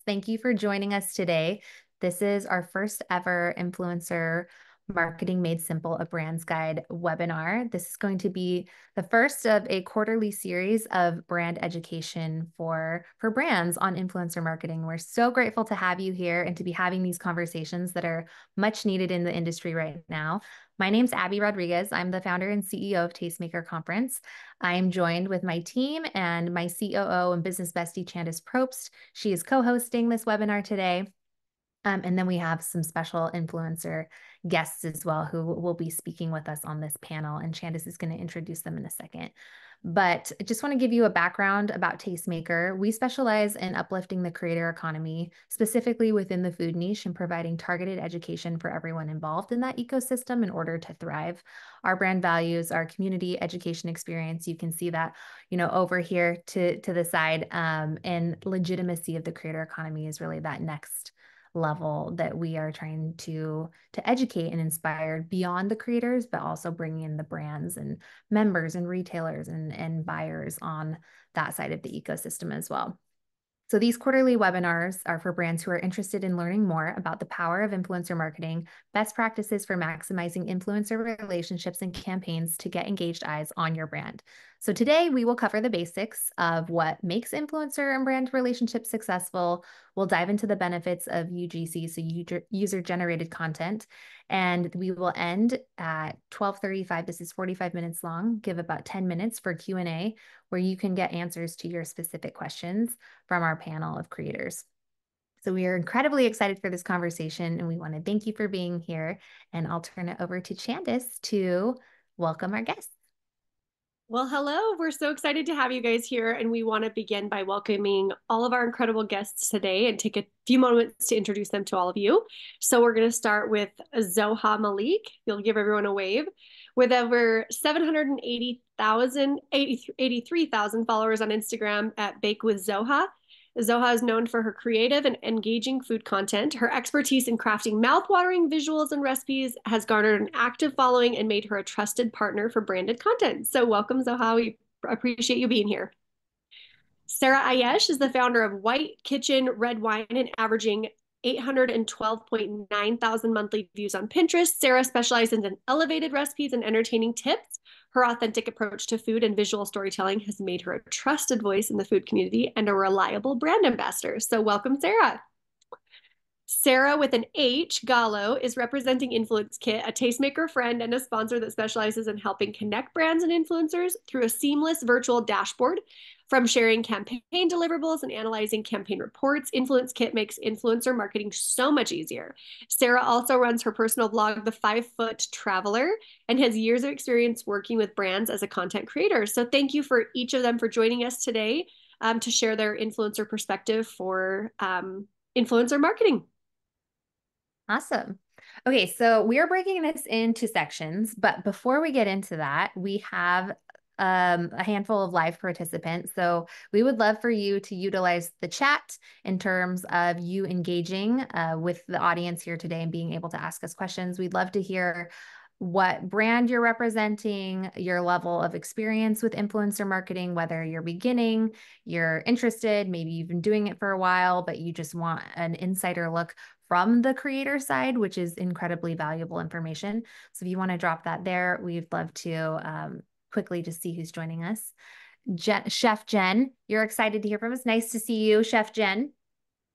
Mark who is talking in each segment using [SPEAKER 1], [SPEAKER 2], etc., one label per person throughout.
[SPEAKER 1] Thank you for joining us today. This is our first ever Influencer Marketing Made Simple, a Brand's Guide webinar. This is going to be the first of a quarterly series of brand education for brands on influencer marketing. We're so grateful to have you here and to be having these conversations that are much needed in the industry right now. My name's Abbey Rodriguez. I'm the founder and CEO of Tastemaker Conference. I'm joined with my team and my COO and business bestie, Chandice Probst. She is co-hosting this webinar today. And then we have some special influencer guests as well who will be speaking with us on this panel, and Chandice is going to introduce them in a second. But I just want to give you a background about Tastemaker. We specialize in uplifting the creator economy, specifically within the food niche, and providing targeted education for everyone involved in that ecosystem in order to thrive. Our brand values, our community education experience, you can see that, over here to the side, and legitimacy of the creator economy is really that next level that we are trying to educate and inspire beyond the creators, but also bringing in the brands and members and retailers and buyers on that side of the ecosystem as well. So these quarterly webinars are for brands who are interested in learning more about the power of influencer marketing, best practices for maximizing influencer relationships and campaigns to get engaged eyes on your brand. So today we will cover the basics of what makes influencer and brand relationships successful. We'll dive into the benefits of UGC, so user-generated content, and we will end at 12:35. This is 45 minutes long. Give about 10 minutes for Q&A, where you can get answers to your specific questions from our panel of creators. So we are incredibly excited for this conversation, and we want to thank you for being here. And I'll turn it over to Chandice to welcome our guests.
[SPEAKER 2] Well, hello. We're so excited to have you guys here, and we want to begin by welcoming all of our incredible guests today and take a few moments to introduce them to all of you. So we're going to start with Zoha Malik. You'll give everyone a wave. With over 83,000 followers on Instagram at Bake with Zoha. Zoha is known for her creative and engaging food content. Her expertise in crafting mouth-watering visuals and recipes has garnered an active following and made her a trusted partner for branded content. So welcome, Zoha. We appreciate you being here. Sara Ayesh is the founder of White Kitchen Red Wine and averaging 812.9 thousand monthly views on Pinterest. Sarah specializes in elevated recipes and entertaining tips. Her authentic approach to food and visual storytelling has made her a trusted voice in the food community and a reliable brand ambassador. So welcome, Sarah. Sarah with an H, Gallo, is representing InfluenceKit, a tastemaker friend and a sponsor that specializes in helping connect brands and influencers through a seamless virtual dashboard. From sharing campaign deliverables and analyzing campaign reports, InfluenceKit makes influencer marketing so much easier. Sarah also runs her personal blog, The 5-Foot Traveler, and has years of experience working with brands as a content creator. So thank you for each of them for joining us today to share their influencer perspective for influencer marketing.
[SPEAKER 1] Awesome. Okay, so we are breaking this into sections, but before we get into that, we have a handful of live participants. So we would love for you to utilize the chat in terms of you engaging with the audience here today and being able to ask us questions. We'd love to hear what brand you're representing, your level of experience with influencer marketing, whether you're beginning, you're interested, maybe you've been doing it for a while, but you just want an insider look from the creator side, which is incredibly valuable information. So if you want to drop that there, we'd love to quickly just see who's joining us. Chef Jen, you're excited to hear from us. Nice to see you, Chef Jen.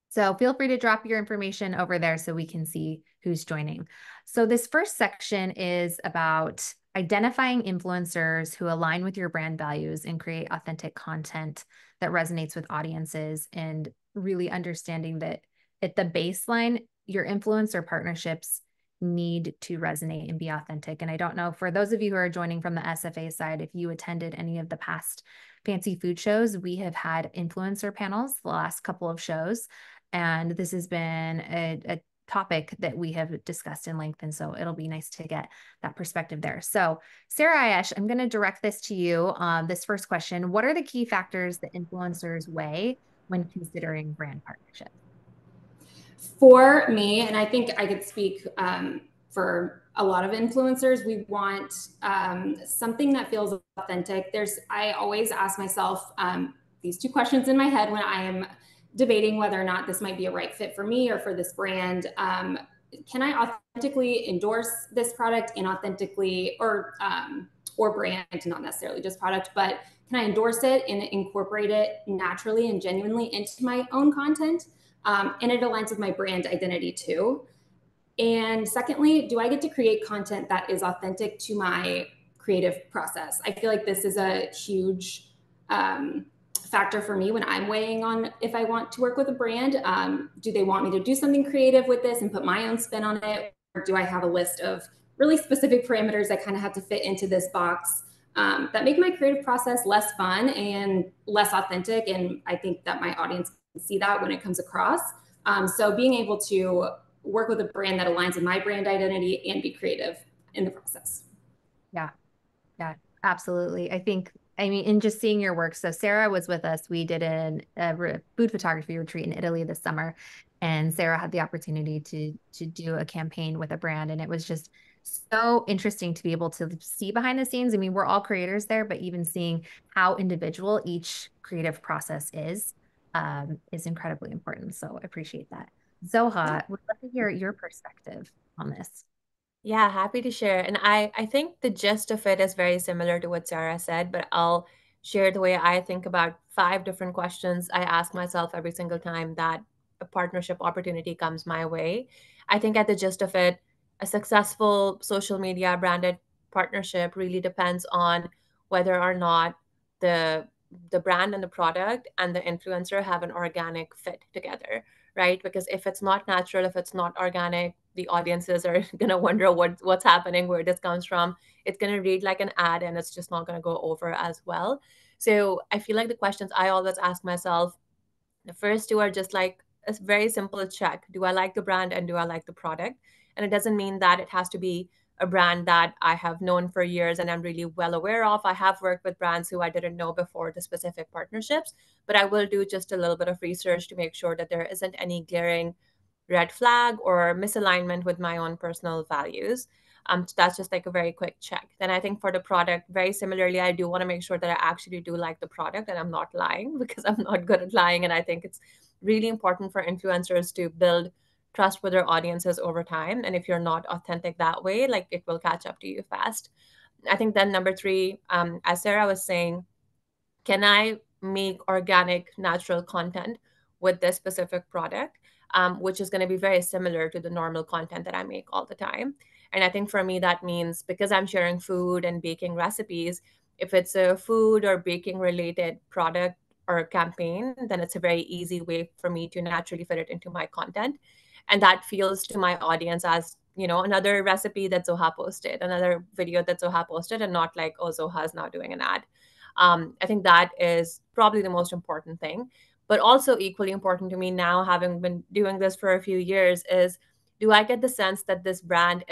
[SPEAKER 1] So feel free to drop your information over there so we can see who's joining. So this first section is about identifying influencers who align with your brand values and create authentic content that resonates with audiences, and really understanding that at the baseline, your influencer partnerships need to resonate and be authentic. And I don't know, for those of you who are joining from the SFA side, if you attended any of the past fancy food shows, we have had influencer panels the last couple of shows. And this has been a topic that we have discussed in length. And so it'll be nice to get that perspective there. So Sara Ayesh, I'm going to direct this to you. This first question: what are the key factors that influencers weigh when considering brand partnerships?
[SPEAKER 3] For me, and I think I could speak for a lot of influencers, we want something that feels authentic. I always ask myself these two questions in my head when I am debating whether or not this might be a right fit for me or for this brand. Can I authentically endorse this product and authentically, or brand, not necessarily just product, but can I endorse it and incorporate it naturally and genuinely into my own content? And it aligns with my brand identity too. And secondly, do I get to create content that is authentic to my creative process? I feel like this is a huge factor for me when I'm weighing on if I want to work with a brand. Do they want me to do something creative with this and put my own spin on it? Or do I have a list of really specific parameters that kind of have to fit into this box that make my creative process less fun and less authentic? And I think that my audience can see that when it comes across. So being able to work with a brand that aligns with my brand identity and be creative in the process.
[SPEAKER 1] Yeah. Yeah, absolutely. I mean, in just seeing your work. So Sarah was with us. We did a food photography retreat in Italy this summer, and Sarah had the opportunity to do a campaign with a brand, and it was just so interesting to be able to see behind the scenes. I mean, we're all creators there, but even seeing how individual each creative process is incredibly important. So I appreciate that. Zoha, would love to hear your perspective on this.
[SPEAKER 4] Yeah, happy to share. And I think the gist of it is very similar to what Sarah said, but I'll share the way I think about 5 different questions I ask myself every single time that a partnership opportunity comes my way. I think at the gist of it, a successful social media branded partnership really depends on whether or not the the brand and the product and the influencer have an organic fit together, right? Because if it's not natural, if it's not organic, the audiences are going to wonder what's happening, where this comes from. It's going to read like an ad and it's just not going to go over as well. So I feel like the questions I always ask myself, the first 2 are just like a very simple check. Do I like the brand and do I like the product? And it doesn't mean that it has to be a brand that I have known for years and I'm really well aware of. I have worked with brands who I didn't know before the specific partnerships, but I will do just a little bit of research to make sure that there isn't any glaring red flag or misalignment with my own personal values. So that's just like a very quick check. Then I think for the product, very similarly, I do want to make sure that I actually do like the product and I'm not lying because I'm not good at lying. And I think it's really important for influencers to build trust with their audiences over time. And if you're not authentic that way, like it will catch up to you fast. I think then number 3, as Sarah was saying, can I make organic, natural content with this specific product, which is going to be very similar to the normal content that I make all the time. And I think for me, that means because I'm sharing food and baking recipes, if it's a food or baking related product or campaign, then it's a very easy way for me to naturally fit it into my content. And that feels to my audience as, another recipe that Zoha posted, another video that Zoha posted, and not like, oh, Zoha is now doing an ad. I think that is probably the most important thing. But also equally important to me now, having been doing this for a few years, is do I get the sense that this brand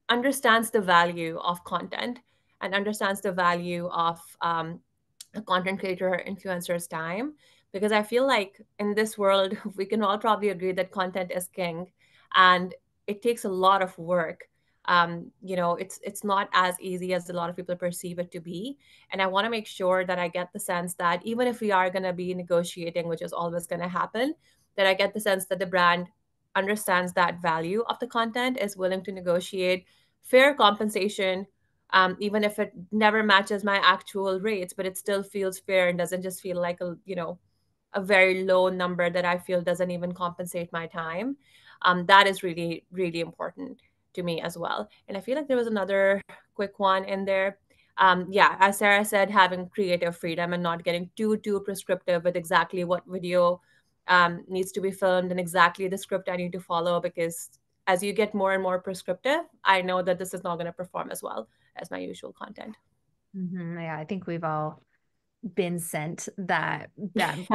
[SPEAKER 4] understands the value of content and understands the value of a content creator or influencer's time? Because I feel like in this world, we can all probably agree that content is king and it takes a lot of work. It's not as easy as a lot of people perceive it to be. And I want to make sure that I get the sense that even if we are going to be negotiating, which is always going to happen, that I get the sense that the brand understands that value of the content, is willing to negotiate fair compensation, even if it never matches my actual rates, but it still feels fair and doesn't just feel like a very low number that I feel doesn't even compensate my time. That is really, really important to me as well. And I feel like there was another quick one in there. Yeah, as Sarah said, having creative freedom and not getting too prescriptive with exactly what video needs to be filmed and exactly the script I need to follow, because as you get more and more prescriptive, I know that this is not going to perform as well as my usual content.
[SPEAKER 1] Mm-hmm. Yeah, I think we've all been sent that that's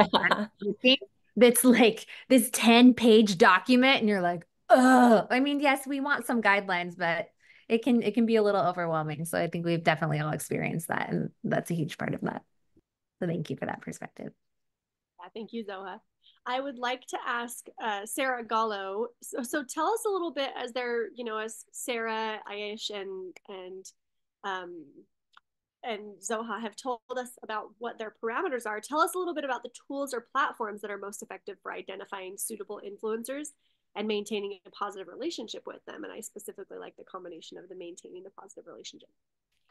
[SPEAKER 1] like this 10-page document, and you're like, oh, I mean, yes, we want some guidelines, but it can be a little overwhelming. So I think we've definitely all experienced that, and that's a huge part of that. So thank you for that perspective.
[SPEAKER 2] Yeah, thank you, Zoha. I would like to ask Sarah Gallo. So tell us a little bit, as Sarah Ayesh and and Zoha have told us about what their parameters are. Tell us a little bit about the tools or platforms that are most effective for identifying suitable influencers and maintaining a positive relationship with them. And I specifically like the combination of the maintaining the positive relationship.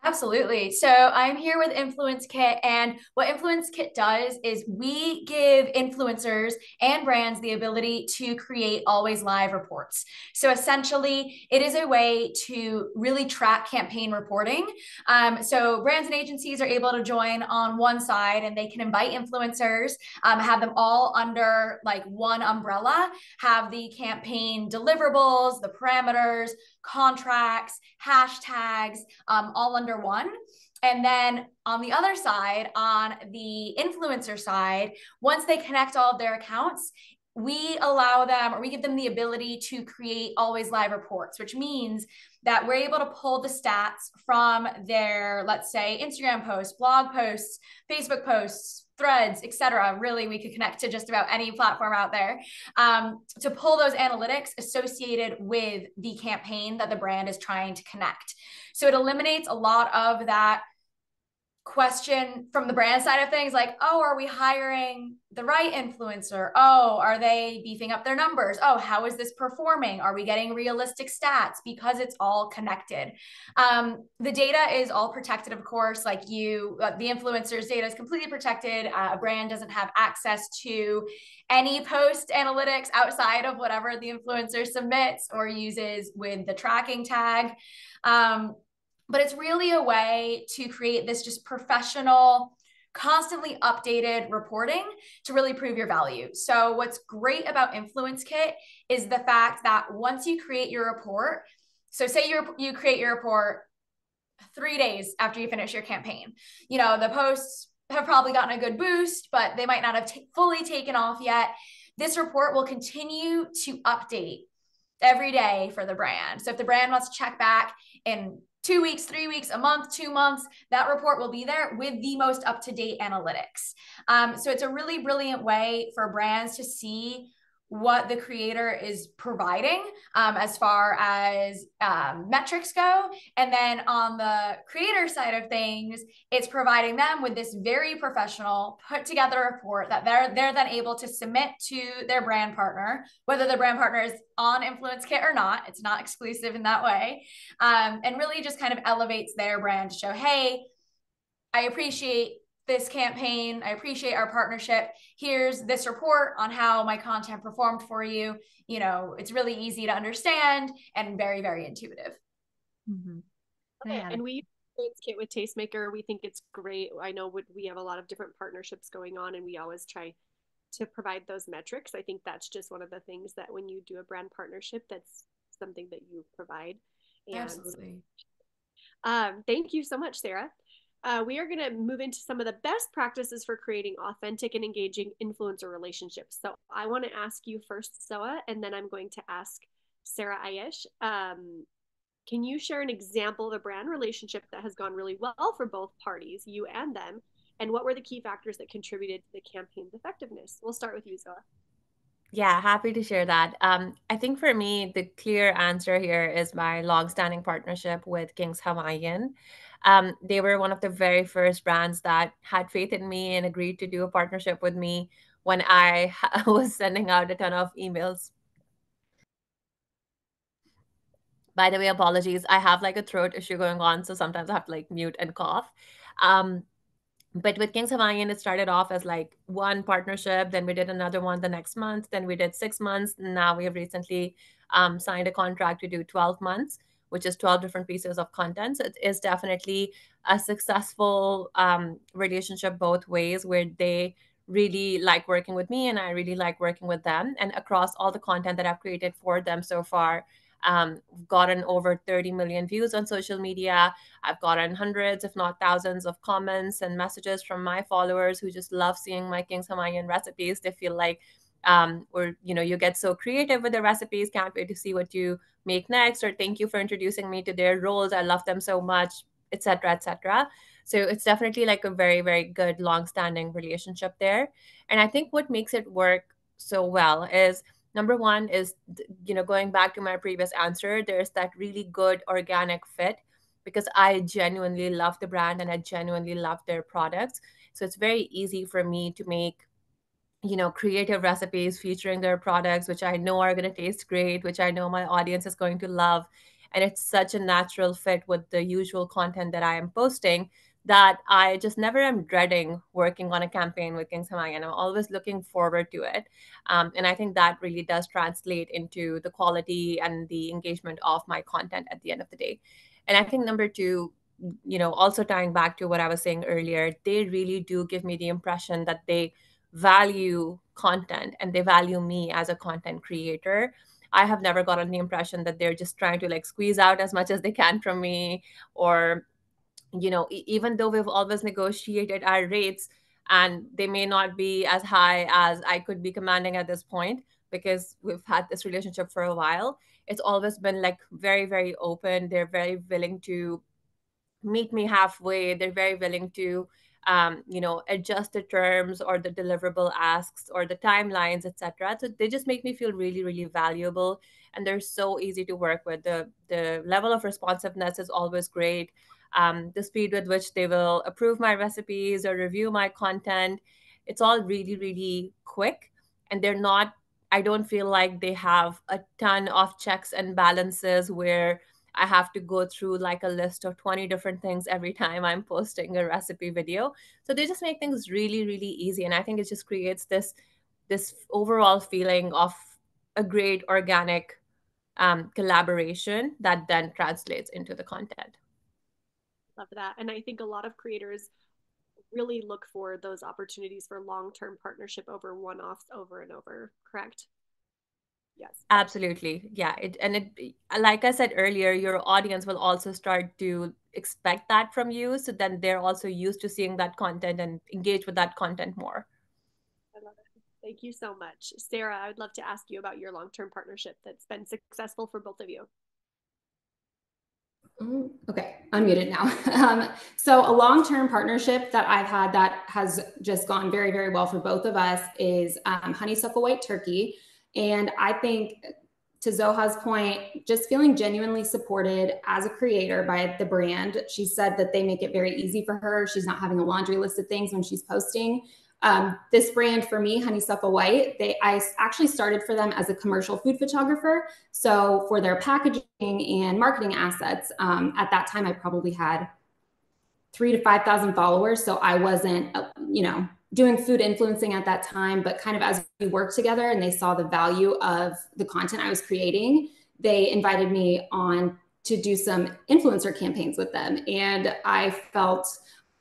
[SPEAKER 5] Absolutely. So I'm here with InfluenceKit, and what InfluenceKit does is we give influencers and brands the ability to create always live reports. So essentially, it is a way to really track campaign reporting. So brands and agencies are able to join on one side, and they can invite influencers, have them all under like one umbrella, have the campaign deliverables, the parameters, contracts, hashtags, all under one. And then on the other side, on the influencer side, once they connect all of their accounts, we allow them, or we give them the ability to create always live reports, which means that we're able to pull the stats from their, let's say, Instagram posts, blog posts, Facebook posts, threads, etc. Really, we could connect to just about any platform out there, to pull those analytics associated with the campaign that the brand is trying to connect. So it eliminates a lot of that question from the brand side of things, like, oh, are we hiring the right influencer? Oh, are they beefing up their numbers? Oh, how is this performing? Are we getting realistic stats? Because it's all connected. The data is all protected, of course. Like the influencer's data is completely protected. A brand doesn't have access to any post analytics outside of whatever the influencer submits or uses with the tracking tag. But it's really a way to create this just professional, constantly updated reporting to really prove your value. So what's great about InfluenceKit is the fact that once you create your report, so say you create your report 3 days after you finish your campaign, the posts have probably gotten a good boost, but they might not have fully taken off yet. This report will continue to update every day for the brand. So if the brand wants to check back in 2 weeks, 3 weeks, a month, 2 months, that report will be there with the most up-to-date analytics. So it's a really brilliant way for brands to see what the creator is providing as far as metrics go. And then on the creator side of things, it's providing them with this very professional put together report that they're then able to submit to their brand partner, whether the brand partner is on InfluenceKit or not. It's not exclusive in that way. And really just kind of elevates their brand to show, hey, I appreciate this campaign. I appreciate our partnership. Here's this report on how my content performed for you. It's really easy to understand and very, very intuitive.
[SPEAKER 1] Mm-hmm.
[SPEAKER 2] Okay, and we InfluenceKit with Tastemaker. We think it's great. I know we have a lot of different partnerships going on, and we always try to provide those metrics. I think that's just one of the things that when you do a brand partnership, that's something that you provide. And
[SPEAKER 5] absolutely.
[SPEAKER 2] Thank you so much, Sarah. We are going to move into some of the best practices for creating authentic and engaging influencer relationships. So I want to ask you first, Zoha, and then I'm going to ask Sara Ayesh. Can you share an example of a brand relationship that has gone really well for both parties, you and them? And what were the key factors that contributed to the campaign's effectiveness? We'll start with you, Zoha.
[SPEAKER 4] Yeah, happy to share that. I think for me, the clear answer here is my long-standing partnership with King's Hawaiian. They were one of the very first brands that had faith in me and agreed to do a partnership with me when I was sending out a ton of emails. By the way, apologies. I have like a throat issue going on, so sometimes I have to like mute and cough. But with Kings Hawaiian, it started off as like one partnership. Then we did another one the next month. Then we did 6 months. Now we have recently signed a contract to do 12 months, which is 12 different pieces of content. So it is definitely a successful relationship both ways, where they really like working with me and I really like working with them. And across all the content that I've created for them so far, we've gotten over 30 million views on social media. I've gotten hundreds, if not thousands, of comments and messages from my followers who just love seeing my King's Hawaiian recipes. They feel like, or you get so creative with the recipes. Can't wait to see what you make next. Or thank you for introducing me to their rolls. I love them so much, etc., etc. So it's definitely like a very, very good, long-standing relationship there. And I think what makes it work so well is, number one is, going back to my previous answer, there's that really good organic fit because I genuinely love the brand and I genuinely love their products. So it's very easy for me to make, creative recipes featuring their products, which I know are going to taste great, which I know my audience is going to love. And it's such a natural fit with the usual content that I am posting that I just never am dreading working on a campaign with King Samay, and I'm always looking forward to it. And I think that really does translate into the quality and the engagement of my content at the end of the day. And I think number two, also tying back to what I was saying earlier, they really do give me the impression that they value content and they value me as a content creator. I have never gotten the impression that they're just trying to like squeeze out as much as they can from me, or even though we've always negotiated our rates and they may not be as high as I could be commanding at this point because we've had this relationship for a while, it's always been like very, very open. They're very willing to meet me halfway. They're very willing to, adjust the terms or the deliverable asks or the timelines, etc. So they just make me feel really, really valuable, and they're so easy to work with. The level of responsiveness is always great. The speed with which they will approve my recipes or review my content, it's all really, really quick, and they're not. I don't feel like they have a ton of checks and balances where I have to go through like a list of 20 different things every time I'm posting a recipe video. So they just make things really, really easy. And I think it just creates this overall feeling of a great organic collaboration that then translates into the content.
[SPEAKER 2] Love that. And I think a lot of creators really look for those opportunities for long-term partnership over one-offs over and over, correct? Yes.
[SPEAKER 4] Absolutely. Yeah. Like I said earlier, your audience will also start to expect that from you. So then they're also used to seeing that content and engage with that content more.
[SPEAKER 2] I love it. Thank you so much. Sarah, I would love to ask you about your long-term partnership that's been successful for both of you.
[SPEAKER 3] Okay, unmuted now. So a long-term partnership that I've had that has just gone very, very well for both of us is honeysuckle white turkey. And I think, to Zoha's point, just feeling genuinely supported as a creator by the brand. She said that they make it very easy for her. She's not having a laundry list of things when she's posting. This brand for me, Honeysuckle White, I actually started for them as a commercial food photographer. So for their packaging and marketing assets, at that time, I probably had 3,000 to 5,000 followers. So I wasn't, doing food influencing at that time, but kind of as we worked together and they saw the value of the content I was creating, they invited me on to do some influencer campaigns with them. And I felt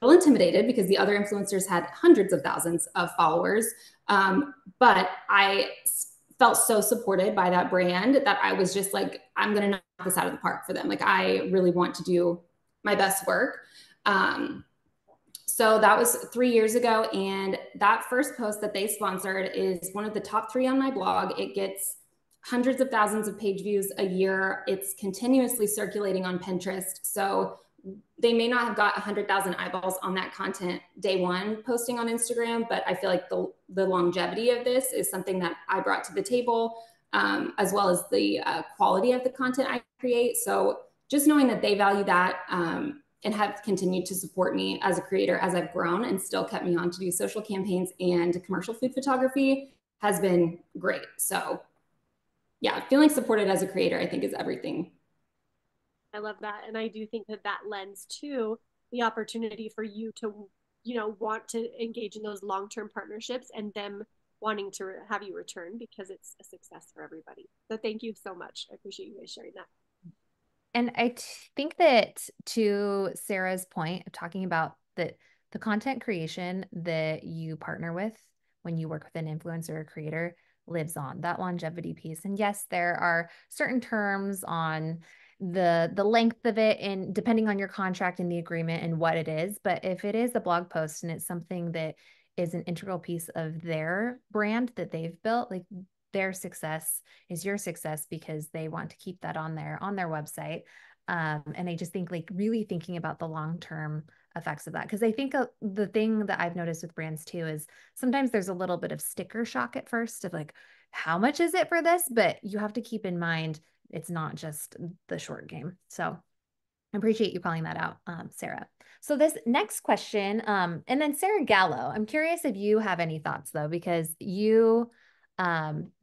[SPEAKER 3] a little intimidated because the other influencers had hundreds of thousands of followers. But I felt so supported by that brand that I was just like, I'm going to knock this out of the park for them. Like, I really want to do my best work. So that was 3 years ago. And that first post that they sponsored is one of the top 3 on my blog. It gets hundreds of thousands of page views a year. It's continuously circulating on Pinterest. So they may not have got 100,000 eyeballs on that content day one posting on Instagram, but I feel like the longevity of this is something that I brought to the table, as well as the quality of the content I create. So just knowing that they value that, and have continued to support me as a creator as I've grown and still kept me on to do social campaigns and commercial food photography has been great. So yeah, feeling supported as a creator, I think, is everything.
[SPEAKER 2] I love that. And I do think that that lends to the opportunity for you to, want to engage in those long-term partnerships and them wanting to have you return because it's a success for everybody. So thank you so much. I appreciate you guys sharing that.
[SPEAKER 1] And I think that, to Sarah's point of talking about the content creation that you partner with when you work with an influencer or creator lives on, that longevity piece. And yes, there are certain terms on the length of it and depending on your contract and the agreement and what it is. But if it is a blog post and it's something that is an integral piece of their brand that they've built, like, their success is your success because they want to keep that on their website. And I just think, like, really thinking about the long-term effects of that. Because I think the thing that I've noticed with brands too is sometimes there's a little bit of sticker shock at first of like, how much is it for this? But you have to keep in mind, it's not just the short game. So I appreciate you calling that out, Sarah. So this next question, and then Sarah Gallo, I'm curious if you have any thoughts though, because you,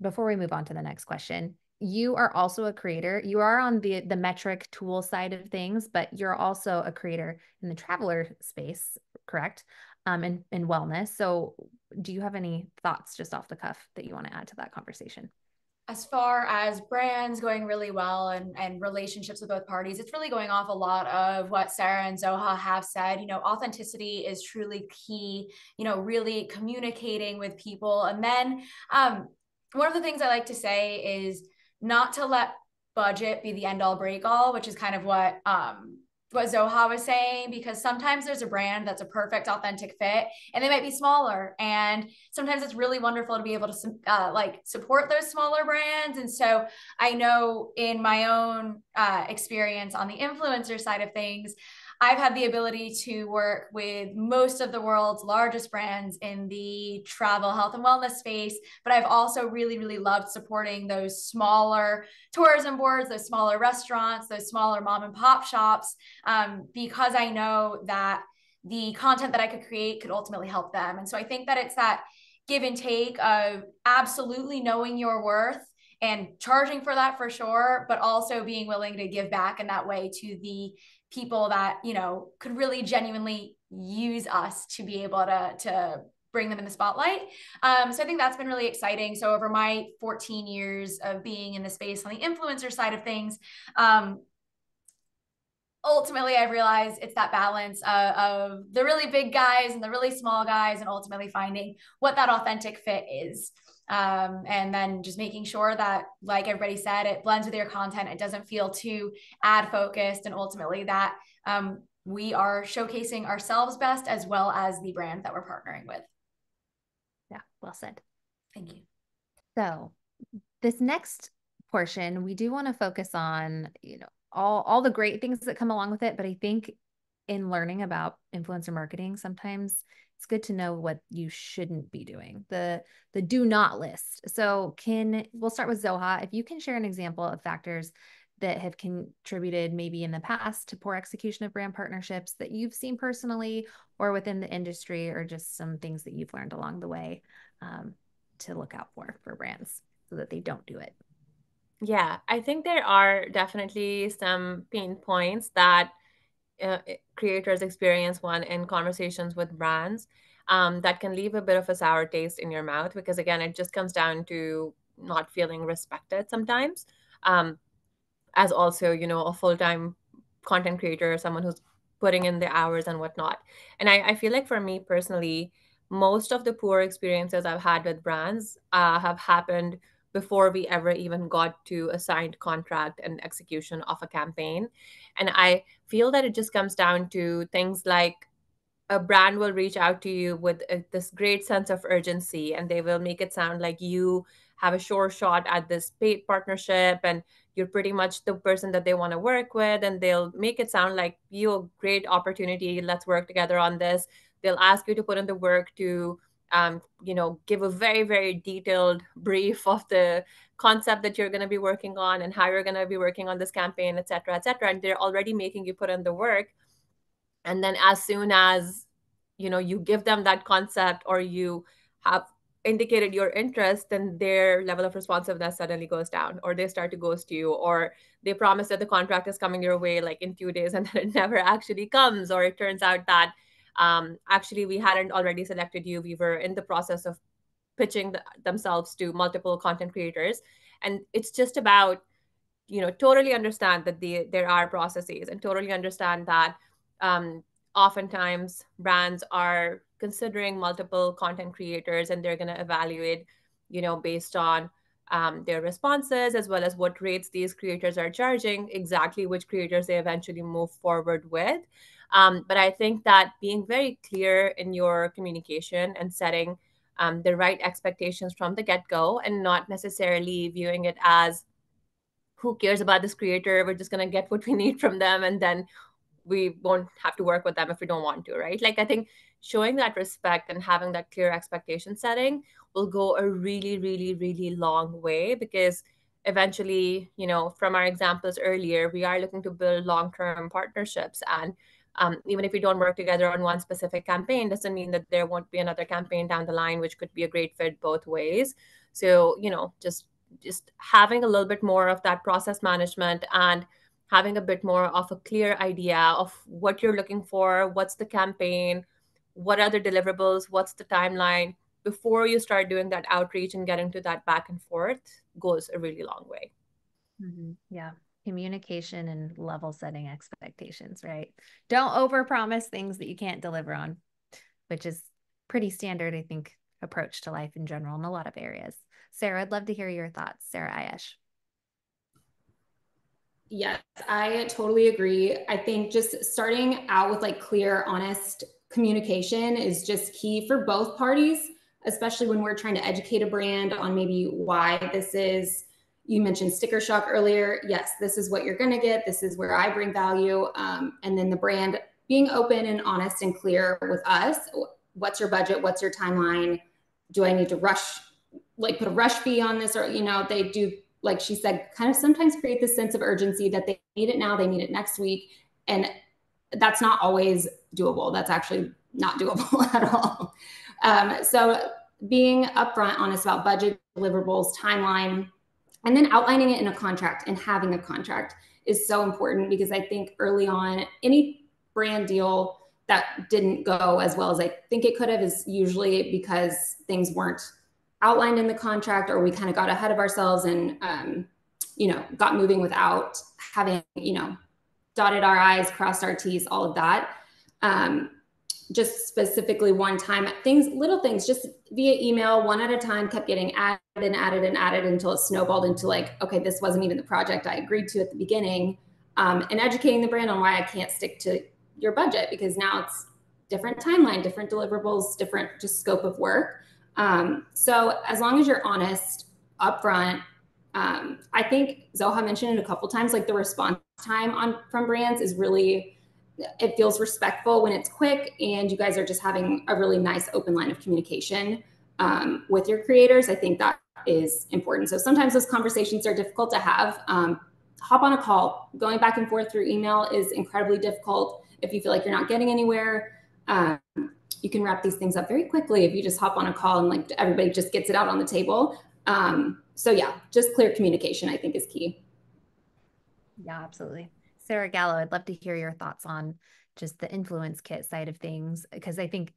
[SPEAKER 1] before we move on to the next question, you are also a creator. You are on the metric tool side of things, but you're also a creator in the traveler space, correct? In wellness. So do you have any thoughts just off the cuff that you want to add to that conversation?
[SPEAKER 5] As far as brands going really well and relationships with both parties, it's really going off a lot of what Sarah and Zoha have said. Authenticity is truly key, really communicating with people. And then one of the things I like to say is not to let budget be the end all break all, which is kind of what Zoha was saying, because sometimes there's a brand that's a perfect authentic fit and they might be smaller, and sometimes it's really wonderful to be able to support those smaller brands. And so I know in my own experience on the influencer side of things, I've had the ability to work with most of the world's largest brands in the travel, health, and wellness space, but I've also really, really loved supporting those smaller tourism boards, those smaller restaurants, those smaller mom and pop shops, because I know that the content that I could create could ultimately help them. And so I think that it's that give and take of absolutely knowing your worth and charging for that for sure, but also being willing to give back in that way to the people that, could really genuinely use us to be able to bring them in the spotlight. So I think that's been really exciting. So over my 14 years of being in the space on the influencer side of things, ultimately I've realized it's that balance of the really big guys and the really small guys, and ultimately finding what that authentic fit is. And then just making sure that, like everybody said, it blends with your content. It doesn't feel too ad focused, and ultimately that we are showcasing ourselves best as well as the brand that we're partnering with.
[SPEAKER 1] Yeah, well said.
[SPEAKER 5] Thank you.
[SPEAKER 1] So this next portion, we do want to focus on, all the great things that come along with it. But I think in learning about influencer marketing, sometimes it's good to know what you shouldn't be doing, the do not list. So we'll start with Zoha. If you can share an example of factors that have contributed maybe in the past to poor execution of brand partnerships that you've seen personally or within the industry, or just some things that you've learned along the way to look out for brands so that they don't do it.
[SPEAKER 4] Yeah, I think there are definitely some pain points that creators experience one in conversations with brands that can leave a bit of a sour taste in your mouth, because again, it just comes down to not feeling respected sometimes. As also, a full-time content creator, someone who's putting in the hours and whatnot. And I feel like for me personally, most of the poor experiences I've had with brands have happened before we ever even got to a signed contract and execution of a campaign. And I feel that it just comes down to things like a brand will reach out to you with this great sense of urgency, and they will make it sound like you have a sure shot at this paid partnership and you're pretty much the person that they want to work with, and they'll make it sound like you a great opportunity, let's work together on this. They'll ask you to put in the work to give a very, very detailed brief of the concept that you're going to be working on and how you're going to be working on this campaign, et cetera, et cetera. And they're already making you put in the work. And then as soon as you give them that concept, or you have indicated your interest, then their level of responsiveness suddenly goes down, or they start to ghost you, or they promise that the contract is coming your way like in 2 days, and then it never actually comes, or it turns out that actually we hadn't already selected you, we were in the process of pitching themselves to multiple content creators. And it's just about totally understand that there are processes, and totally understand that oftentimes brands are considering multiple content creators, and they're going to evaluate based on their responses, as well as what rates these creators are charging, exactly which creators they eventually move forward with. But I think that being very clear in your communication and setting the right expectations from the get-go, and not necessarily viewing it as, who cares about this creator, we're just going to get what we need from them, and then we won't have to work with them if we don't want to, right? Like, I think showing that respect and having that clear expectation setting will go a really, really, really long way, because eventually, from our examples earlier, we are looking to build long-term partnerships. And even if we don't work together on one specific campaign, doesn't mean that there won't be another campaign down the line, which could be a great fit both ways. So, just having a little bit more of that process management and having a bit more of a clear idea of what you're looking for, what's the campaign, what are the deliverables, what's the timeline, before you start doing that outreach and getting to that back and forth goes a really long way.
[SPEAKER 1] Yeah. Communication and level setting expectations, right? Don't overpromise things that you can't deliver on, which is pretty standard, I think, approach to life in general in a lot of areas. Sarah, I'd love to hear your thoughts. Sara Ayesh.
[SPEAKER 3] Yes, I totally agree. I think just starting out with like clear, honest communication is just key for both parties, especially when we're trying to educate a brand on maybe why this is. You mentioned sticker shock earlier. Yes, this is what you're going to get. This is where I bring value. And then the brand being open and honest and clear with us. What's your budget? What's your timeline? Do I need to put a rush fee on this? Or, they do, like she said, kind of sometimes create this sense of urgency that they need it now, they need it next week. And that's not always doable. That's actually not doable at all. So being upfront, honest about budget, deliverables, timeline, and then outlining it in a contract and having a contract is so important, because I think early on, any brand deal that didn't go as well as I think it could have is usually because things weren't outlined in the contract, or we kind of got ahead of ourselves and, got moving without having, dotted our I's, crossed our T's, all of that. Just specifically one time, little things, just via email, one at a time, kept getting added and added and added until it snowballed into like, okay, this wasn't even the project I agreed to at the beginning. And educating the brand on why I can't stick to your budget, because now it's different timeline, different deliverables, different just scope of work. So as long as you're honest upfront, I think Zoha mentioned it a couple times, like the response time from brands is really, it feels respectful when it's quick, and you guys are just having a really nice open line of communication with your creators. I think that is important. So sometimes those conversations are difficult to have. Hop on a call. Going back and forth through email is incredibly difficult. If you feel like you're not getting anywhere, you can wrap these things up very quickly if you just hop on a call and like everybody just gets it out on the table. So yeah, just clear communication, I think, is key.
[SPEAKER 1] Yeah, absolutely. Sarah Gallo, I'd love to hear your thoughts on just the InfluenceKit side of things, because I think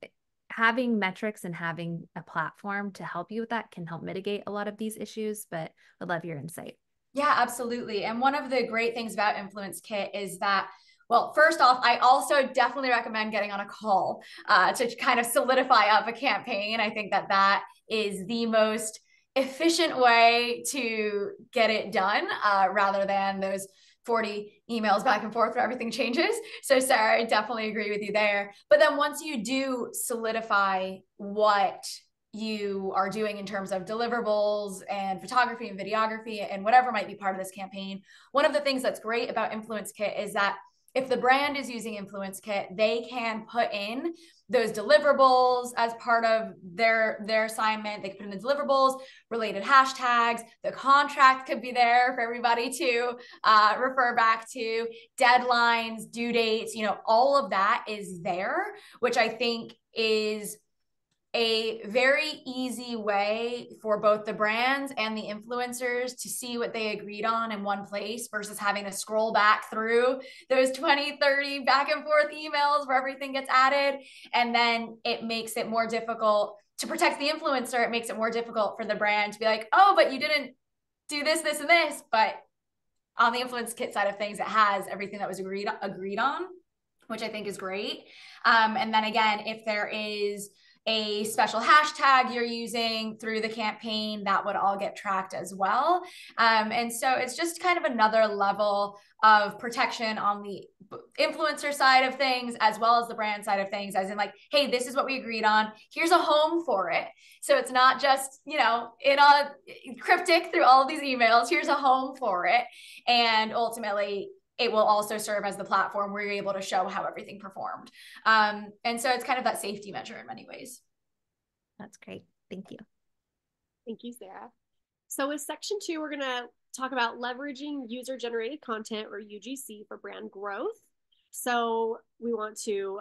[SPEAKER 1] having metrics and having a platform to help you with that can help mitigate a lot of these issues, but I'd love your insight.
[SPEAKER 5] Yeah, absolutely. And one of the great things about InfluenceKit is that, well, first off, I also definitely recommend getting on a call to kind of solidify up a campaign. I think that is the most efficient way to get it done rather than those 40 emails back and forth where everything changes. So Sarah, I definitely agree with you there. But then once you do solidify what you are doing in terms of deliverables and photography and videography and whatever might be part of this campaign, one of the things that's great about InfluenceKit is that if the brand is using InfluenceKit, they can put in those deliverables as part of their assignment. They can put in the deliverables, related hashtags. The contract could be there for everybody to refer back to, deadlines, due dates, all of that is there, which I think is a very easy way for both the brands and the influencers to see what they agreed on in one place versus having to scroll back through those 20, 30 back and forth emails where everything gets added. And then it makes it more difficult to protect the influencer. It makes it more difficult for the brand to be like, oh, but you didn't do this, this, and this. But on the InfluenceKit side of things, it has everything that was agreed on, which I think is great. And then again, if there is a special hashtag you're using through the campaign, that would all get tracked as well. And so it's just kind of another level of protection on the influencer side of things, as well as the brand side of things, as in like, hey, this is what we agreed on. Here's a home for it. So it's not just, in a cryptic through all of these emails, here's a home for it. And ultimately, it will also serve as the platform where you're able to show how everything performed. And so it's kind of that safety measure in many ways.
[SPEAKER 1] That's great. Thank you.
[SPEAKER 2] Thank you, Sarah. So with section 2, we're going to talk about leveraging user-generated content, or UGC, for brand growth. So we want to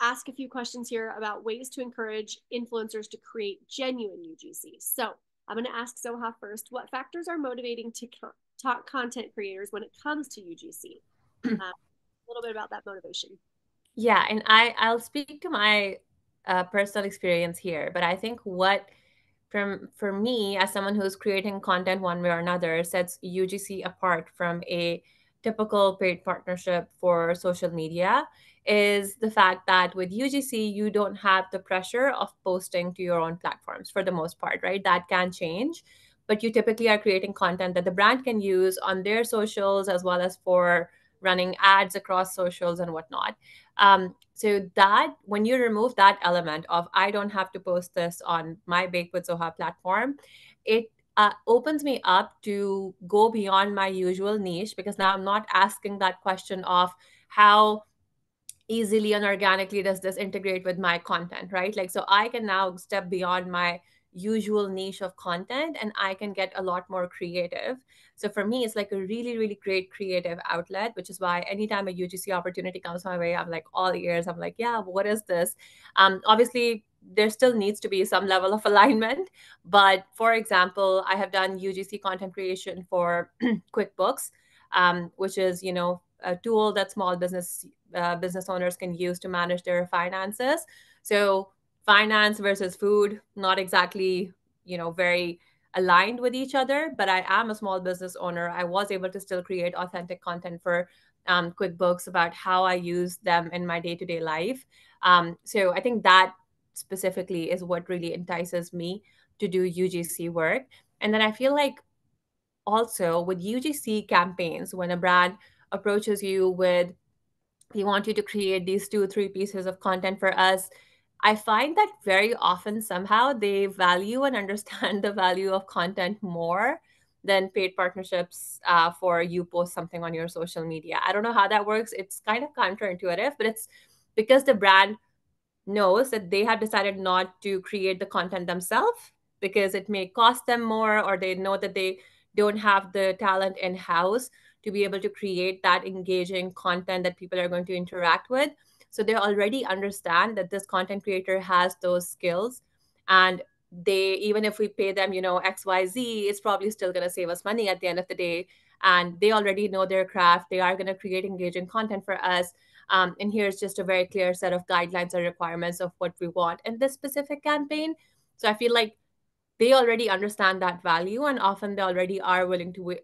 [SPEAKER 2] ask a few questions here about ways to encourage influencers to create genuine UGC. So I'm going to ask Zoha first, what factors are motivating to talk content creators when it comes to UGC? A little bit about that motivation.
[SPEAKER 4] Yeah, and I'll speak to my personal experience here, but I think what for me, as someone who's creating content one way or another, sets UGC apart from a typical paid partnership for social media is the fact that with UGC, you don't have the pressure of posting to your own platforms for the most part, right? That can change, but you typically are creating content that the brand can use on their socials as well as for running ads across socials and whatnot. So that when you remove that element of I don't have to post this on my Bake with Zoha platform, it opens me up to go beyond my usual niche, because now I'm not asking that question of how easily and organically does this integrate with my content, right? Like, so I can now step beyond my usual niche of content and I can get a lot more creative. So for me, it's like a really, really great creative outlet, which is why anytime a UGC opportunity comes my way, I'm like all ears. I'm like, yeah, what is this? Obviously, there still needs to be some level of alignment. But for example, I have done UGC content creation for QuickBooks, which is, a tool that small business owners can use to manage their finances. So finance versus food, not exactly, very aligned with each other, but I am a small business owner. I was able to still create authentic content for QuickBooks about how I use them in my day-to-day life. So I think that specifically is what really entices me to do UGC work. And then I feel like also with UGC campaigns, when a brand approaches you with, we want you to create these 2-3 pieces of content for us, I find that very often somehow they value and understand the value of content more than paid partnerships for you post something on your social media. I don't know how that works. It's kind of counterintuitive, but it's because the brand knows that they have decided not to create the content themselves because it may cost them more, or they know that they don't have the talent in house to be able to create that engaging content that people are going to interact with. So they already understand that this content creator has those skills, and they, even if we pay them, XYZ, it's probably still going to save us money at the end of the day. And they already know their craft. They are going to create engaging content for us. And here's just a very clear set of guidelines or requirements of what we want in this specific campaign. So I feel like they already understand that value, and often they already are willing to,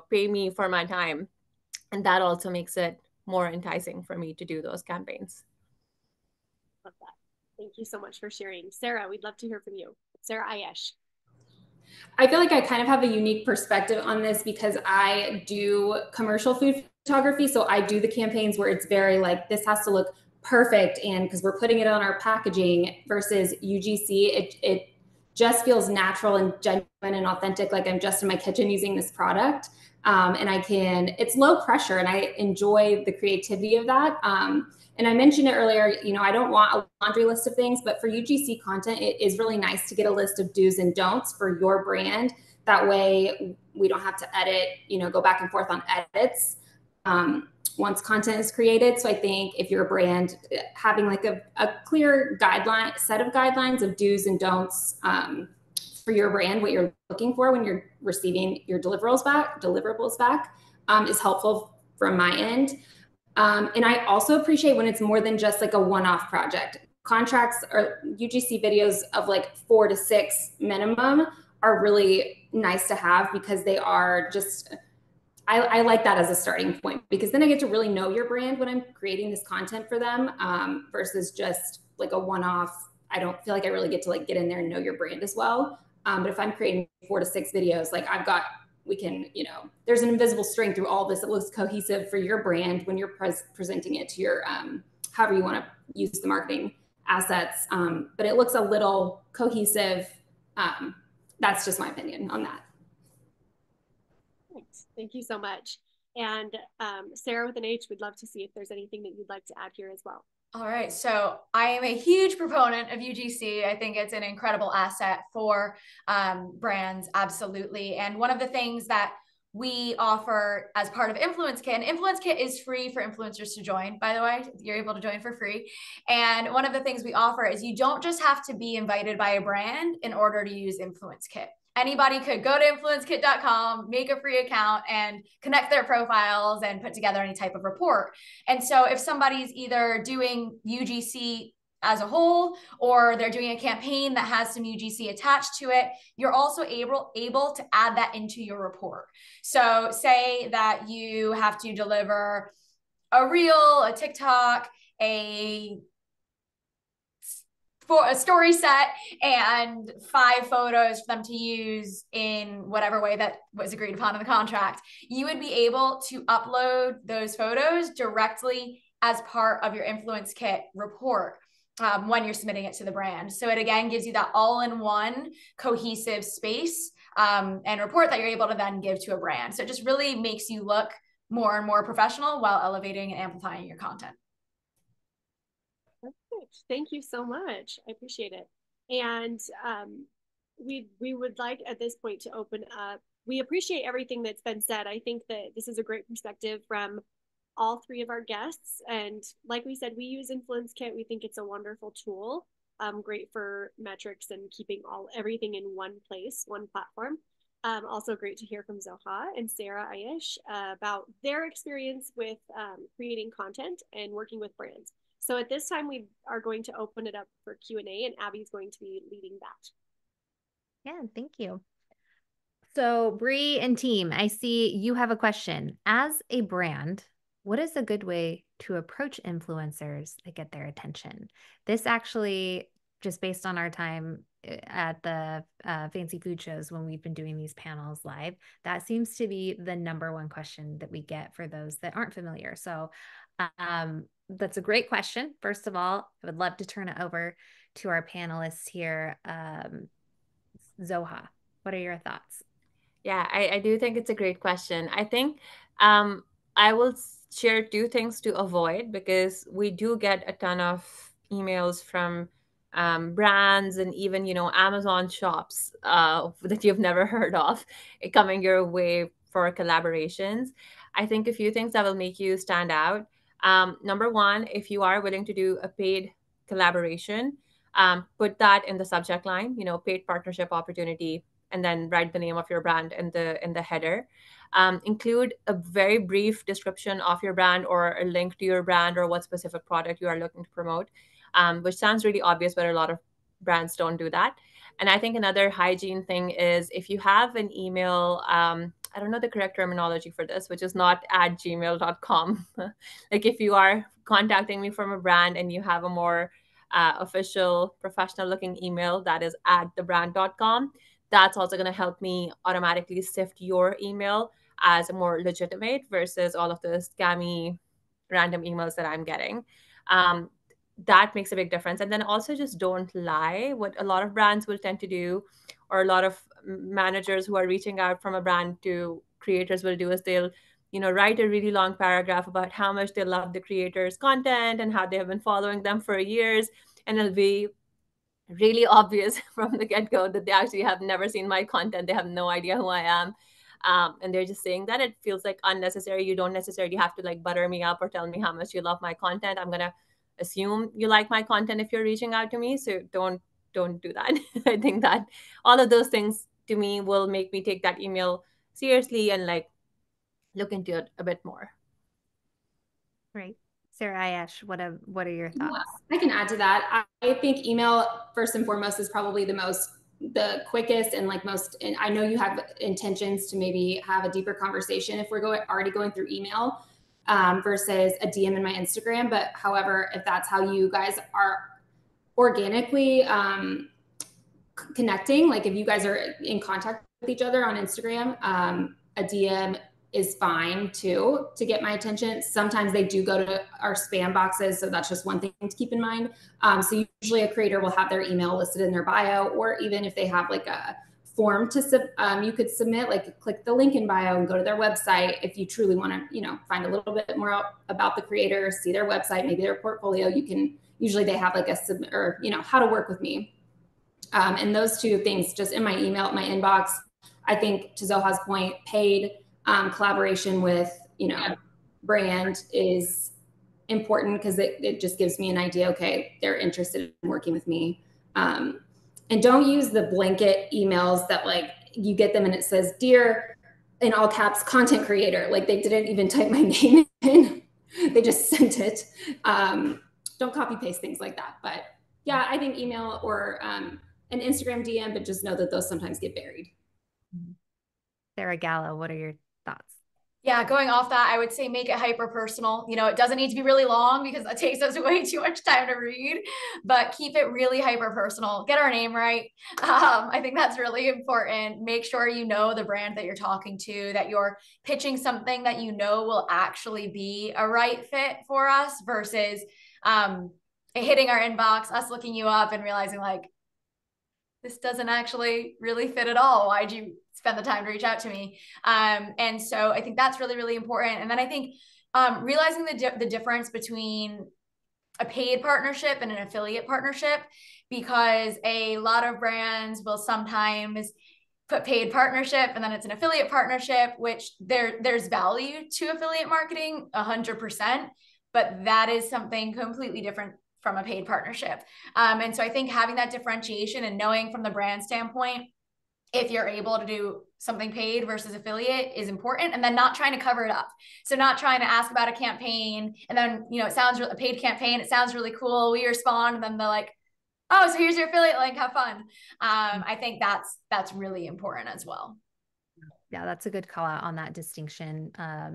[SPEAKER 4] pay me for my time. And that also makes it more enticing for me to do those campaigns.
[SPEAKER 2] Love that. Thank you so much for sharing. Sarah, we'd love to hear from you. Sara Ayesh.
[SPEAKER 3] I feel like I kind of have a unique perspective on this because I do commercial food photography. So I do the campaigns where it's very like, this has to look perfect, and because we're putting it on our packaging, versus UGC, it just feels natural and genuine and authentic. Like I'm just in my kitchen using this product. And it's low pressure, and I enjoy the creativity of that. And I mentioned it earlier, I don't want a laundry list of things, but for UGC content, it is really nice to get a list of do's and don'ts for your brand. That way we don't have to edit, go back and forth on edits once content is created. So I think if you're a brand, having like a clear set of guidelines of do's and don'ts for your brand, what you're looking for when you're receiving your deliverables back is helpful from my end. And I also appreciate when it's more than just like a one-off project. Contracts or UGC videos of like 4 to 6 minimum are really nice to have, because they are just, I like that as a starting point, because then I get to really know your brand when I'm creating this content for them, versus just like a one-off. I don't feel like I really get to like get in there and know your brand as well. But if I'm creating 4 to 6 videos, like we can, there's an invisible string through all this that looks cohesive for your brand when you're presenting it to your, however you want to use the marketing assets. But it looks a little cohesive. That's just my opinion on that.
[SPEAKER 2] Thanks. Thank you so much. And Sarah with an H, would love to see if there's anything that you'd like to add here as well.
[SPEAKER 5] All right. So I am a huge proponent of UGC. I think it's an incredible asset for brands. Absolutely. And one of the things that we offer as part of InfluenceKit, and InfluenceKit is free for influencers to join, by the way, you're able to join for free. And one of the things we offer is you don't just have to be invited by a brand in order to use InfluenceKit. Anybody could go to influencekit.com, make a free account, and connect their profiles and put together any type of report. And so if somebody's either doing UGC as a whole, or they're doing a campaign that has some UGC attached to it, you're also able to add that into your report. So say that you have to deliver a reel, a TikTok, for a story set, and 5 photos for them to use in whatever way that was agreed upon in the contract, you would be able to upload those photos directly as part of your InfluenceKit report when you're submitting it to the brand. So it again gives you that all-in-one cohesive space and report that you're able to then give to a brand. So it just really makes you look more and more professional while elevating and amplifying your content.
[SPEAKER 2] Perfect. Thank you so much. I appreciate it. And we would like at this point to open up. We appreciate everything that's been said. I think that this is a great perspective from all 3 of our guests. And like we said, we use InfluenceKit. We think it's a wonderful tool, great for metrics and keeping everything in one place, one platform. Also great to hear from Zoha and Sara Ayesh about their experience with creating content and working with brands. So at this time, we are going to open it up for Q&A, and Abby's going to be leading that.
[SPEAKER 1] Yeah, thank you. So Bree and team, I see you have a question. As a brand, what is a good way to approach influencers to get their attention? This actually, just based on our time at the fancy food shows when we've been doing these panels live, that seems to be the #1 question that we get for those that aren't familiar. So that's a great question. First of all, I would love to turn it over to our panelists here. Zoha, what are your thoughts?
[SPEAKER 4] Yeah, I do think it's a great question. I think I will share 2 things to avoid, because we do get a ton of emails from brands and even, Amazon shops that you've never heard of coming your way for collaborations. I think a few things that will make you stand out. #1, if you are willing to do a paid collaboration, put that in the subject line, paid partnership opportunity, and then write the name of your brand in the header. Include a very brief description of your brand or a link to your brand or what specific product you are looking to promote, which sounds really obvious, but a lot of brands don't do that. And I think another hygiene thing is, if you have an email, I don't know the correct terminology for this, which is not @gmail.com. Like if you are contacting me from a brand and you have a more official, professional looking email that is @thebrand.com, that's also going to help me automatically sift your email as more legitimate versus all of the scammy random emails that I'm getting. That makes a big difference. And then also just don't lie. What a lot of brands will tend to do, or a lot of managers who are reaching out from a brand to creators will do, is they'll write a really long paragraph about how much they love the creator's content and how they have been following them for years. And it'll be really obvious from the get-go that they actually have never seen my content. They have no idea who I am. And they're just saying that. It feels like unnecessary. You don't necessarily have to butter me up or tell me how much you love my content. I'm going to assume you like my content if you're reaching out to me. So don't do that. I think that all of those things to me will make me take that email seriously and look into it a bit more.
[SPEAKER 1] Right. Sarah Ayesh, what are your thoughts?
[SPEAKER 3] Yeah, I can add to that. I think email, first and foremost, is probably the quickest and most, and I know you have intentions to maybe have a deeper conversation if we're already going through email versus a DM in my Instagram. But however, if that's how you guys are organically connecting, if you guys are in contact with each other on Instagram, a DM is fine too to get my attention. Sometimes they do go to our spam boxes, so that's just one thing to keep in mind. So usually a creator will have their email listed in their bio, or even if they have a form to you could submit, like click the link in bio and go to their website if you truly want to, you know, find a little bit more about the creator, see their website, maybe their portfolio. You can usually they have like a submit or, you know, how to work with me. And those two things just in my email, my inbox. I think to Zoha's point, paid collaboration with, you know, brand is important because it just gives me an idea. Okay, they're interested in working with me. And don't use the blanket emails that like you get them and it says, dear, in all caps, content creator. Like they didn't even type my name in. They just sent it. Don't copy paste things like that. But yeah, I think email or an Instagram DM, but just know that those sometimes get buried.
[SPEAKER 1] Sarah Gallo, what are your thoughts?
[SPEAKER 5] Yeah, going off that, I would say make it hyper personal. You know, it doesn't need to be really long because that takes us way too much time to read, but keep it really hyper personal. Get our name right. I think that's really important. Make sure you know the brand that you're talking to, that you're pitching something that you know will actually be a right fit for us versus hitting our inbox, us looking you up and realizing like, this doesn't actually really fit at all. Why'd you spend the time to reach out to me? And so I think that's really, really important. And then I think realizing the difference between a paid partnership and an affiliate partnership, because a lot of brands will sometimes put paid partnership and then it's an affiliate partnership, which there's value to affiliate marketing 100%, but that is something completely different from a paid partnership. And so I think having that differentiation and knowing from the brand standpoint, if you're able to do something paid versus affiliate is important, and then not trying to cover it up. So not trying to ask about a campaign and then, you know, it sounds a paid campaign. It sounds really cool. We respond and then they're like, oh, so here's your affiliate link. Have fun. I think that's really important as well.
[SPEAKER 1] Yeah, that's a good call out on that distinction,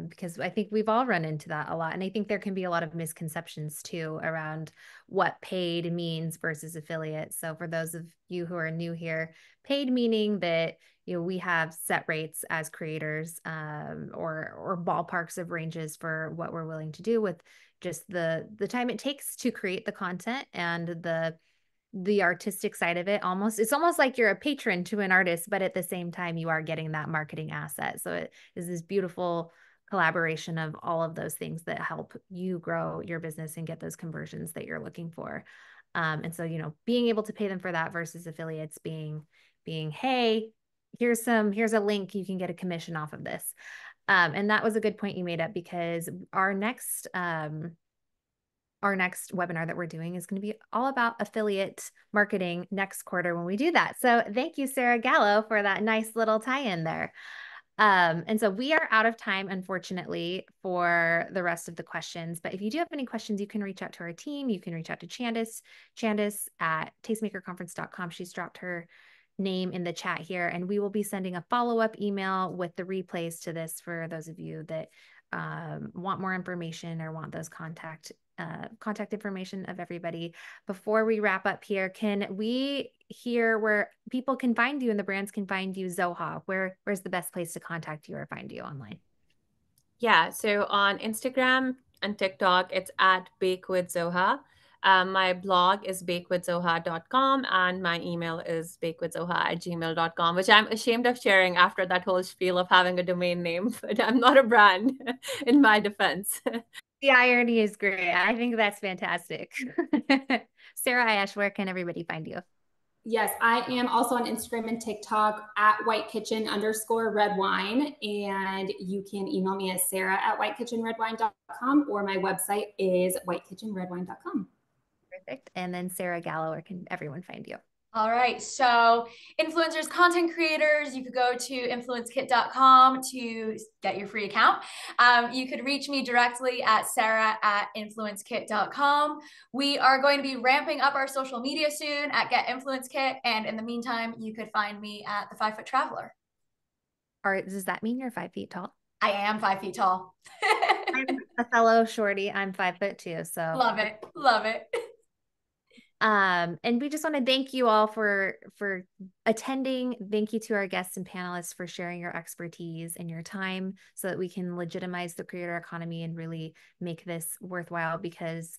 [SPEAKER 1] because I think we've all run into that a lot. And I think there can be a lot of misconceptions too around what paid means versus affiliate. So for those of you who are new here, paid meaning that, you know, we have set rates as creators, or ballparks of ranges for what we're willing to do with just the time it takes to create the content and the artistic side of it. It's almost like you're a patron to an artist, but at the same time you are getting that marketing asset. So it is this beautiful collaboration of all of those things that help you grow your business and get those conversions that you're looking for. And so, you know, being able to pay them for that versus affiliates being, hey, here's a link, you can get a commission off of this. And that was a good point you made up, because our next webinar that we're doing is going to be all about affiliate marketing next quarter when we do that. So thank you, Sarah Gallo, for that nice little tie-in there. And so we are out of time, unfortunately, for the rest of the questions. But if you do have any questions, you can reach out to our team. You can reach out to Chandice at tastemakerconference.com. She's dropped her name in the chat here, and we will be sending a follow-up email with the replays to this for those of you that want more information or want those contact information of everybody. Before we wrap up here, can we hear where people can find you and the brands can find you? Zoha, where's the best place to contact you or find you online?
[SPEAKER 4] Yeah, so on Instagram and TikTok, it's at Bake with Zoha. My blog is bakewithzoha.com and my email is bakewithzoha@gmail.com, which I'm ashamed of sharing after that whole spiel of having a domain name, but I'm not a brand in my defense.
[SPEAKER 1] The irony is great. I think that's fantastic. Sara Ayesh, where can everybody find you?
[SPEAKER 3] Yes, I am also on Instagram and TikTok at whitekitchen_redwine. And you can email me at sarah@whitekitchenredwine.com, or my website is whitekitchenredwine.com.
[SPEAKER 1] Perfect. And then Sarah Gallo, where can everyone find you?
[SPEAKER 5] All right. So influencers, content creators, you could go to InfluenceKit.com to get your free account. You could reach me directly at Sarah@InfluenceKit.com. We are going to be ramping up our social media soon at Get InfluenceKit. And in the meantime, you could find me at The 5 Foot Traveler.
[SPEAKER 1] All right. Does that mean you're 5 feet tall?
[SPEAKER 5] I am 5 feet tall.
[SPEAKER 1] I'm a fellow shorty. I'm 5'2", so.
[SPEAKER 5] Love it. Love it.
[SPEAKER 1] And we just want to thank you all for attending. Thank you to our guests and panelists for sharing your expertise and your time so that we can legitimize the creator economy and really make this worthwhile, because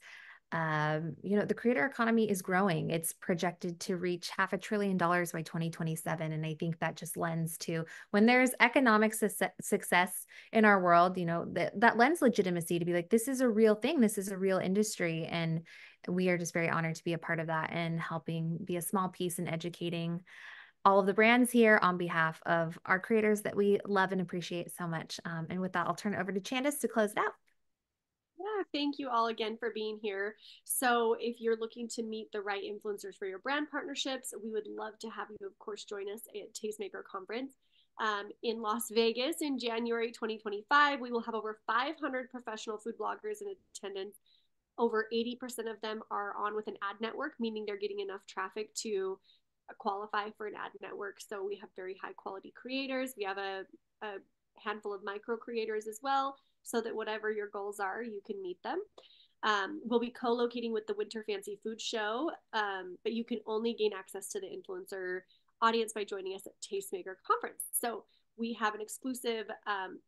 [SPEAKER 1] The creator economy is growing. It's projected to reach $500 billion by 2027. And I think that just lends to, when there's economic success in our world, that lends legitimacy to be like, this is a real thing. This is a real industry. And we are just very honored to be a part of that and helping be a small piece in educating all of the brands here on behalf of our creators that we love and appreciate so much. And with that, I'll turn it over to Chandice to close it out.
[SPEAKER 2] Yeah, thank you all again for being here. So if you're looking to meet the right influencers for your brand partnerships, we would love to have you, of course, join us at Tastemaker Conference in Las Vegas in January 2025. We will have over 500 professional food bloggers in attendance. Over 80% of them are on with an ad network, meaning they're getting enough traffic to qualify for an ad network. So we have very high quality creators. We have a handful of micro creators as well, so that whatever your goals are, you can meet them. We'll be co-locating with the Winter Fancy Food Show, but you can only gain access to the influencer audience by joining us at Tastemaker Conference. So we have an exclusive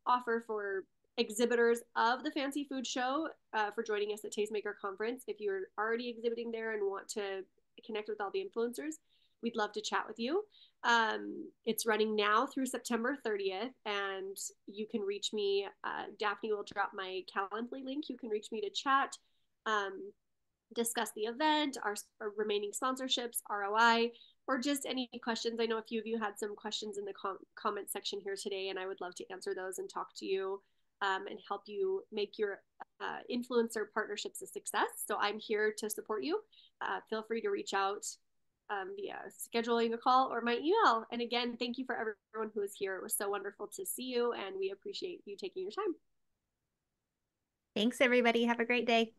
[SPEAKER 2] offer for exhibitors of the Fancy Food Show for joining us at Tastemaker Conference. If you're already exhibiting there and want to connect with all the influencers, we'd love to chat with you. It's running now through September 30th, and you can reach me. Daphne will drop my Calendly link. You can reach me to chat, discuss the event, our remaining sponsorships, ROI, or just any questions. I know a few of you had some questions in the comment section here today, and I would love to answer those and talk to you and help you make your influencer partnerships a success. So I'm here to support you. Feel free to reach out via scheduling a call or my email. And again, thank you for everyone who was here. It was so wonderful to see you, and we appreciate you taking your time.
[SPEAKER 1] Thanks, everybody. Have a great day.